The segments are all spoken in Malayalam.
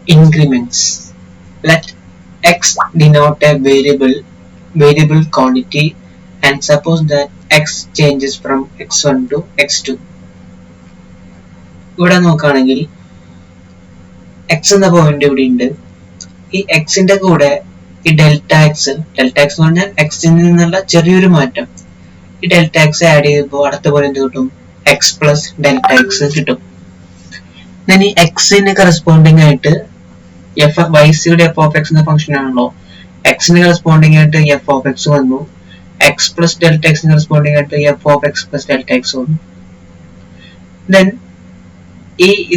Increments. Let x denote a variable quantity, and suppose that x changes from x1 to x2. ഇവിടെ നോക്കുകയാണെങ്കിൽ x എന്ന പോയിന്റ് ഇവിടെ ഉണ്ട്. ഈ എക്സിന്റെ കൂടെ ഈ ഡെൽറ്റ എക്സ് എന്ന് പറഞ്ഞാൽ എക്സിൽ നിന്നുള്ള ചെറിയൊരു മാറ്റം, ഈ ഡെൽറ്റ എക്സ് ആഡ് ചെയ്യുമ്പോൾ അടുത്ത പോലെ എന്ത് കിട്ടും? എക്സ് പ്ലസ് ഡെൽറ്റ എക്സ് കിട്ടും. then ഈ എക്സിന് കറസ്പോണ്ടിങ് ആയിട്ട് വൈസിയുടെ എഫ് ഓഫ് എക്സ് എന്ന ഫംഗ്ഷൻ ആണല്ലോ, എക്സിന് കറസ്പോണ്ടിങ് ആയിട്ട് എഫ് ഓഫ് എക്സ് വന്നു, എക്സ് പ്ലസ് ഡെൽറ്റ എക്സിന് കറസ്പോണ്ടിങ് ആയിട്ട് f of x plus delta x വന്നു. ദെൻ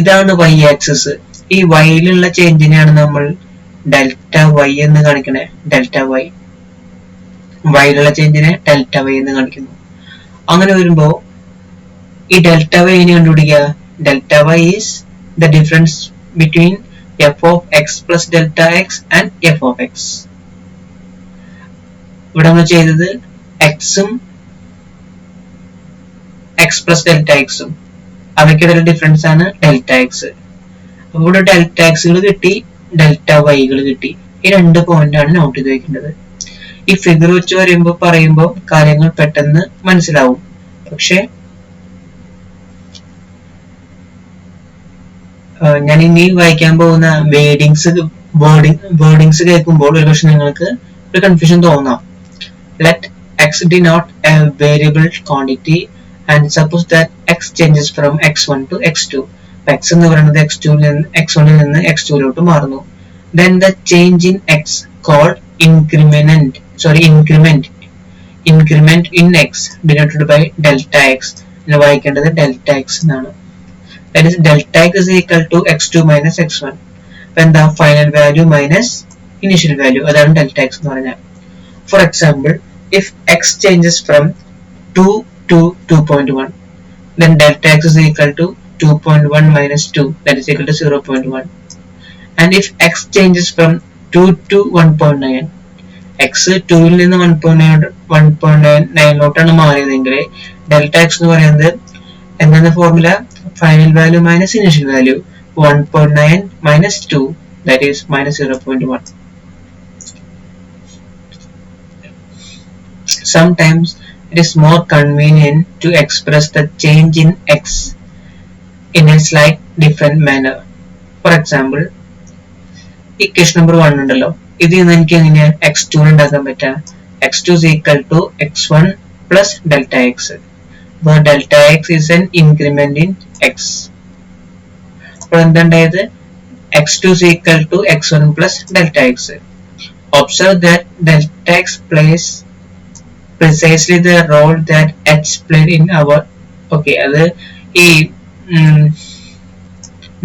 ഇതാണ് വൈ ആക്സിസ്. ഈ വൈയിലുള്ള ചേഞ്ചിനെയാണ് നമ്മൾ ഡെൽറ്റ വൈ എന്ന് കാണിക്കണേ. ഡെൽറ്റ വൈയിലുള്ള ചേഞ്ചിനെ ഡെൽറ്റ വൈ എന്ന് കാണിക്കുന്നു. അങ്ങനെ വരുമ്പോ ഈ ഡെൽറ്റ വൈ നെ കണ്ടുപിടിക്കുക. Delta y is the difference between F of x plus delta X and F of X. ഇവിടെ നമ്മൾ ചെയ്തത് എക്സും എക്സ് പ്ലസ് ഡെൽറ്റ എക്സും അവയ്ക്കിടയിൽ ഡിഫറൻസ് ആണ് ഡെൽറ്റ എക്സ്. അപ്പൊ ഇവിടെ ഡെൽറ്റ എക്സുകൾ കിട്ടി, ഡെൽറ്റ വൈകൾ കിട്ടി. ഈ രണ്ട് പോയിന്റ് ആണ് നോട്ട് ചെയ്ത് വെക്കേണ്ടത്. ഈ ഫിഗർ വെച്ച് പറയുമ്പോൾ കാര്യങ്ങൾ പെട്ടെന്ന് മനസ്സിലാവും. പക്ഷെ ഞാൻ ഇനി വായിക്കാൻ പോകുന്ന വേർഡിങ്സ് കേൾക്കുമ്പോൾ ഒരുപക്ഷെ നിങ്ങൾക്ക് ഒരു കൺഫ്യൂഷൻ തോന്നാം. Let X denote a variable quantity and suppose that x changes from x1 to x2. x എന്ന് പറയുന്നത് x1 ൽ നിന്ന് x2 ലോട്ട് മാറുന്നു. Then the change in x called increment in x denoted by delta x. ഇതിനെ വായിക്കേണ്ടത് ഡെൽറ്റ എക്സ് എന്നാണ്. That is delta x is equal to x2 minus x1 when the final value minus initial value. അതാണ് ഡെൽറ്റ എക്സ് എന്ന് പറഞ്ഞാൽ. For example, if x changes from 2 to 2.1, then delta x is equal to 2.1 minus 2, that is equal to 0.1. And if x changes from 2 to 1.9, x 2 ൽ നിന്ന് 1.9 ലോട്ടാണ് മാറിയതെങ്കിൽ ഡെൽറ്റ എക്സ് എന്ന് പറയുന്നത് എന്താണ് formula? Final value minus initial value. 1.9 minus 2, that is minus 0.1. Sometimes it is more convenient to express the change in x in a slight different manner. For example, equation number 1 ഉണ്ടല്ലോ, ഇതിൽ നിന്ന് എനിക്ക് എങ്ങനെയാ x2 ഉണ്ടാക്കാൻ പറ്റുക? x2 is equal to x1 plus delta x, where delta x is an increment in x. അപ്പോൾ എന്തുണ്ടായത്? x2 is equal to x1 plus delta x. Observe that delta x plays precisely the role that h played in our അത് ഈ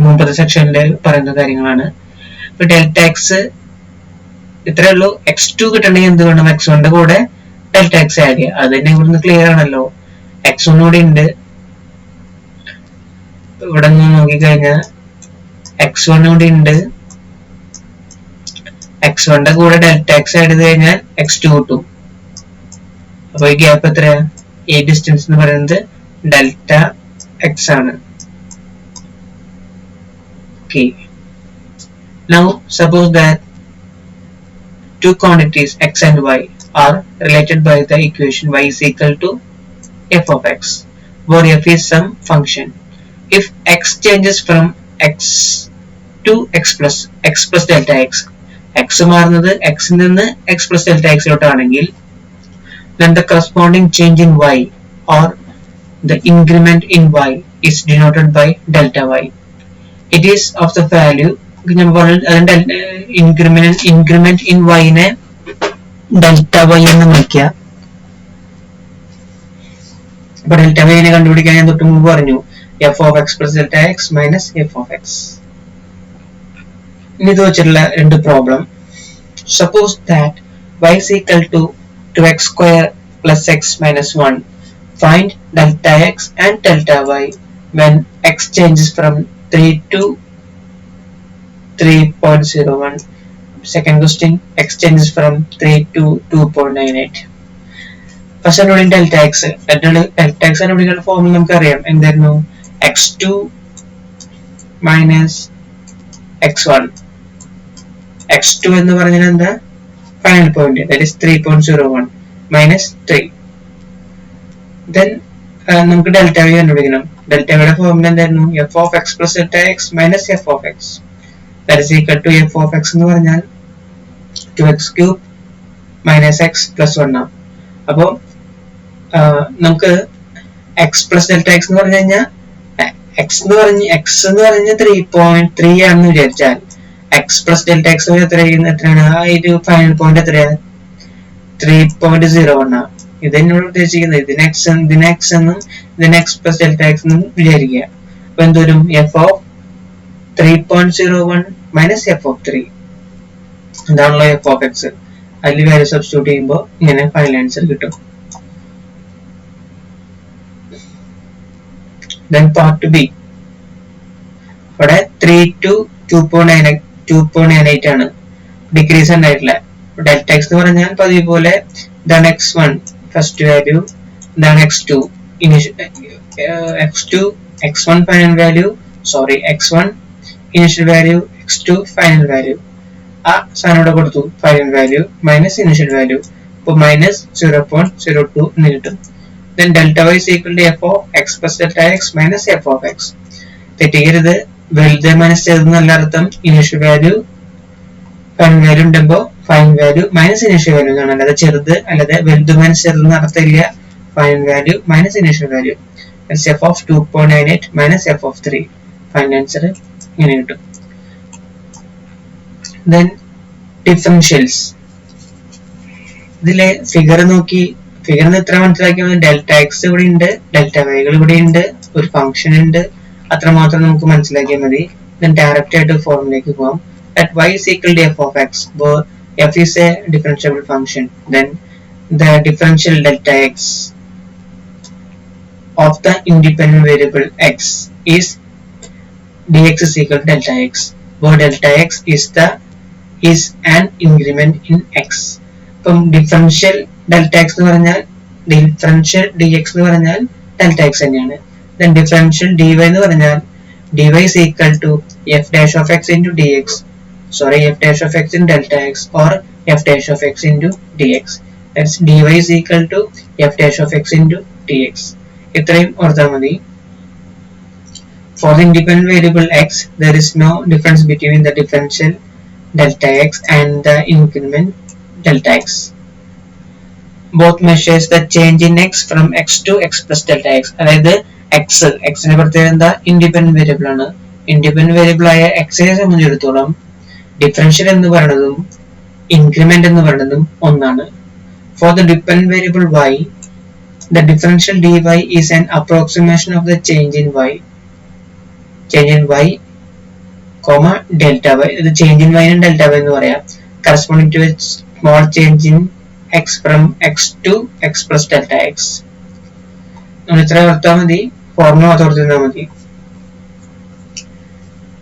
മുമ്പത്തെ സെക്ഷനിൽ പറയുന്ന കാര്യങ്ങളാണ്. ഇപ്പൊ ഡെൽറ്റ എക്സ് ഇത്രയേ ഉള്ളൂ. x2 കിട്ടണമെങ്കിൽ എന്ത് വേണം? x1ന്റെ കൂടെ ഡെൽറ്റ എക്സ് ആഡ് ചെയ്യുക. അത് തന്നെ ഇവിടുന്ന് ക്ലിയർ ആണല്ലോ. x1 കൂടെ ഉണ്ട്. ഇവിടെ നിന്ന് നോക്കിക്കഴിഞ്ഞാൽ x1 കൂടെ ഉണ്ട്. x1ന്റെ കൂടെ ഡെൽറ്റ എക്സ് ആഡ് ചെയ്ത് കഴിഞ്ഞാൽ x2 കിട്ടും. അപ്പൊ ഈ ഗ്യാപ്പ് എത്രയാ? ഈ ഡിസ്റ്റൻസ് എന്ന് പറയുന്നത് ഡെൽറ്റ എക്സ് ആണ്. Okay. Now suppose that two quantities x and y are related by the equation y is equal to f of x, where f is some function. If x changes from x to x plus delta x, x മാറുന്നത് x ൽ നിന്ന് x plus delta x ലോട്ടാണെങ്കിൽ, then the corresponding change in y or the increment in y is denoted by delta y. It is of the value increment in y നെ ഡെൽറ്റ വൈ എന്ന് വിളിക്കുക. അപ്പൊ ഡെൽറ്റ വൈ നെ കണ്ടുപിടിക്കാൻ ഞാൻ തൊട്ട് മുമ്പ് പറഞ്ഞു F of x plus delta X minus F of X. ഇനി ഇത് വെച്ചിട്ടുള്ള രണ്ട് problem. Suppose that y is equal to 2x square plus x minus 1. Find delta x and delta y when x changes from 3 to 3.01. Second question, x changes from 3 to 2.98. First delta x. Delta x and formula നമുക്കറിയാം. എന്തായിരുന്നു? x2 minus x1. x2 എന്ന് പറഞ്ഞാൽ എന്താ? Final point, that is 3.01 minus 3. then നമുക്ക് ഡെൽറ്റ വൈ കണ്ടുപിടിക്കണം. ഡെൽറ്റ വൈയുടെ ഫോർമുല എന്തായിരുന്നു? f of x plus delta x minus f of x, that is equal to f of x എന്ന് പറഞ്ഞാൽ 2x cube minus x plus 1 ആണ്. അപ്പോ നമുക്ക് x plus delta x എന്ന് പറഞ്ഞു കഴിഞ്ഞാൽ x എന്ന് പറഞ്ഞ 3.3 ആണെന്ന് വിചാരിച്ചാൽ x plus delta x എത്രയാണ്? ആ ഒരു ഫൈനൽ പോയിന്റ് എത്രയാണ്? 3.01 ആണ്. ഇത് എന്നോട് ഉദ്ദേശിക്കുന്നത് ഇതിന് x എന്നും ഇതിന് x plus delta x എന്നും വിചാരിക്കുക. അപ്പൊ എന്തോരും? f of 3.01 minus f of 3 എന്താണല്ലോ f of x. അതിൽ വാല്യൂ സബ്സ്റ്റിറ്റ്യൂട്ട് ചെയ്യുമ്പോൾ ഇങ്ങനെ ഫൈനൽ ആൻസർ കിട്ടും. then part B, ഇവിടെ 3 to 2.98 ആണ്, ഡിക്രീസ് ഉണ്ടായിട്ടില്ല. ഡെൽറ്റ എക്സ് എന്ന് പറഞ്ഞാൽ പതിവ് പോലെ ഇതാണ് x1 ഫസ്റ്റ് വാല്യൂ, ഇതാണ് x2 x1 final value, x1 initial value, x2 final value. ആ സാധനം ഇവിടെ കൊടുത്തു, final value minus initial value, അപ്പോൾ മൈനസ് 0.02 എന്ന് കിട്ടും. then delta y is equal to f of x plus delta x minus f of x. തെറ്റിക്കരുത്, വലുത് മൈനസ് ചെറുതെന്നല്ല അർത്ഥം. ഇനിഷ്യൽ വാല്യൂ ഫൈനൽ വാല്യൂ ഉണ്ടുമ്പോൾ final value minus initial value എന്നാണ്, അല്ലാതെ ചെറുത് അല്ലാതെ വലുത് മൈനസ് ചെറുതെന്ന് അർത്ഥമില്ല. Final value minus initial value, f of 2.98 minus f of 3. Final answer ഇങ്ങനെ കിട്ടും. then differentials, ഇതിലെ ഫിഗർ നോക്കി ഫിഗറിന് ഇത്ര മനസ്സിലാക്കിയാൽ ഡെൽറ്റ എക്സ് ഇവിടെ ഉണ്ട്, ഡെൽറ്റ വൈകൾ ഇവിടെ ഉണ്ട്, ഒരു ഫംഗ്ഷൻ ഉണ്ട്, അത്രമാത്രം നമുക്ക് മനസ്സിലാക്കിയാൽ മതി. then ഡയറക്റ്റ് ആയിട്ട് ഫോർമുലയിലേക്ക് പോകാം. that y is equal to f of x, where f is a differentiable function. then the differential delta x of the independent variable x is dx is equal to delta x, where delta x is an increment in x. അപ്പം ഡിഫറൻഷ്യൽ ഡെൽറ്റ എക്സ് എന്ന് പറഞ്ഞാൽ ഡിഫറൻഷ്യൽ ഡി എക്സ് എന്ന് പറഞ്ഞാൽ ഡെൽറ്റ എക്സ് തന്നെയാണ്. then ഡിഫറൻഷ്യൽ ഡി വൈ എന്ന് പറഞ്ഞാൽ d y is equal to f dash of x into dx, f dash of x in delta x or f dash of x into dx. that's dy is equal to f dash of x into dx. ഇത്രയും ഓർത്താൽ മതി. for the independent variable x, there is no difference between the differential delta x and the increment delta x. both measures the change in x from x to x plus delta x. അതായത് x നെ പ്രത്യേകത എന്താ? ഇൻഡിപെൻഡന്റ് വേരിയബിൾ ആണ്. ഇൻഡിപെൻഡന്റ് വേരിയബിൾ ആയ x നെ സംബന്ധിച്ചിടത്തോളം ഡിഫറൻഷ്യൽ എന്ന് പറയുന്നതും ഇൻക്രിമെന്റ് എന്ന് പറയുന്നതും ഒന്നാണ്. for the dependent variable y, the differential dy is an approximation of the change in y delta y. ഇത് ചേഞ്ച് ഇൻ y നെ ഡെൽറ്റ y എന്ന് പറയാം. corresponding to a small change in x from x to x plus delta x. നമ്മൾ ഇത്ര ഓർത്താൽ മതി, ഫോർമുല മാത്രം ഓർത്തിരുന്നാൽ മതി.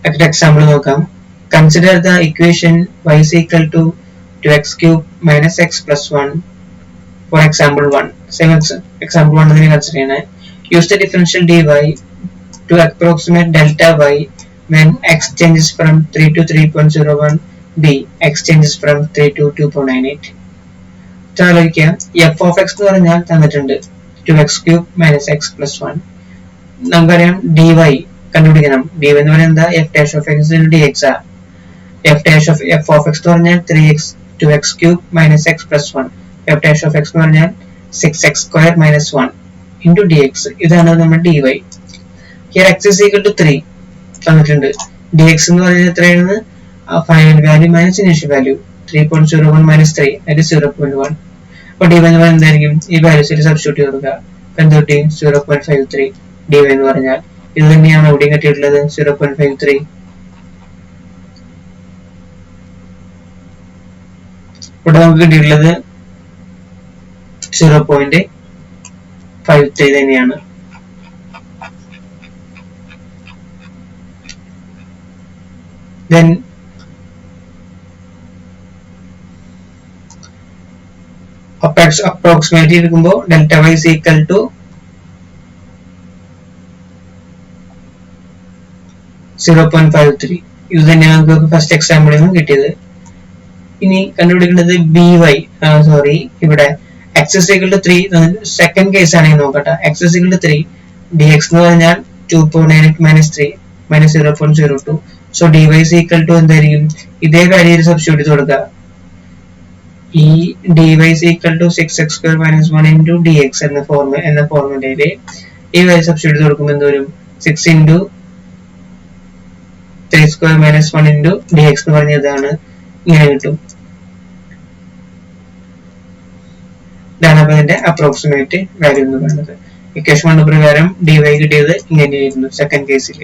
അടുത്ത എക്സാമ്പിൾ നോക്കാം. Consider the equation y is equal to 2x cube minus x plus 1 for example 1. same example 1 തന്നെ കൺസിഡർ ചെയ്യണേ. use the differential dy to approximate delta y when x changes from 3 to 3.01, b x changes from 3 to 2.98. ആലോചിക്കാം. f of x എന്ന് പറഞ്ഞാൽ തന്നിട്ടുണ്ട് 2x cube minus x plus 1. നമുക്കറിയാം dy കണ്ടുപിടിക്കണം. dy എന്ന് പറഞ്ഞാൽ എന്താ? f dash of x into dx ആ. f of x എന്ന് പറഞ്ഞാൽ 3x 2x cube minus x plus 1. f dash of x എന്ന് പറഞ്ഞാൽ 6x square minus 1 into dx. ഇതാണ് നമ്മുടെ dy. here x is equal to 3 തന്നിട്ടുണ്ട്. dx എന്ന് പറയുന്നത് എത്രയാണ്? Final value minus initial value 3.01 minus 3, that is 0.1. അപ്പോൾ dy എന്ന് പറയുന്നത് എന്തായിരിക്കും? ഈ വാല്യൂസിൽ സബ്സ്റ്റിറ്റ്യൂട്ട് ചെയ്ത് കൊടുക്കുക. അപ്പോൾ എന്ത് കിട്ടി? 0.53 dy എന്ന് പറഞ്ഞാൽ ഇത് തന്നെയാണ് എവിടെയും കിട്ടിയിട്ടുള്ളത്, 0.53. ഇവിടെ നമുക്ക് കിട്ടിയിട്ടുള്ളത് 0.53 തന്നെയാണ്. then approximate എടുക്കുമ്പോൾ delta y is equal to 0.53. ഇത് തന്നെയാണ് നമുക്ക് ഫസ്റ്റ് എക്സാമ്പിളിൽ നിന്നും കിട്ടിയത്. ഇനി കണ്ടുപിടിക്കേണ്ടത് by സോറി ഇവിടെ x is equal to 3 second case ആണെങ്കിൽ നോക്കട്ടെ. x is equal to 3 dx എന്ന് പറഞ്ഞാൽ 2.98 minus 3 minus 0.02. So dy is equal to എന്തായിരിക്കും? ഇതേ വാല്യൂ സബ്സ്റ്റിറ്റ്യൂട്ട് ചെയ്ത് കൊടുക്കുക. ഈ dy is equal to 6x square minus 1 into dx എന്ന ഫോർമുലയില് ഈ വാല്യൂ സബ്സ്റ്റിറ്റ്യൂട്ട് ചെയ്ത് കൊടുക്കുമ്പോൾ എന്ത് വരും? 6 into 3 square minus 1 into dx എന്ന് പറഞ്ഞതാണ്. ഇങ്ങനെ കിട്ടും. ഇതാണ് അപ്പൊ ഇതിന്റെ അപ്രോക്സിമേറ്റ് വാല്യൂ എന്ന് പറയുന്നത്. ഇക്വേഷൻ 1 പ്രകാരം dy കിട്ടിയത് ഇങ്ങനെയായിരുന്നു സെക്കൻഡ് കേസിൽ.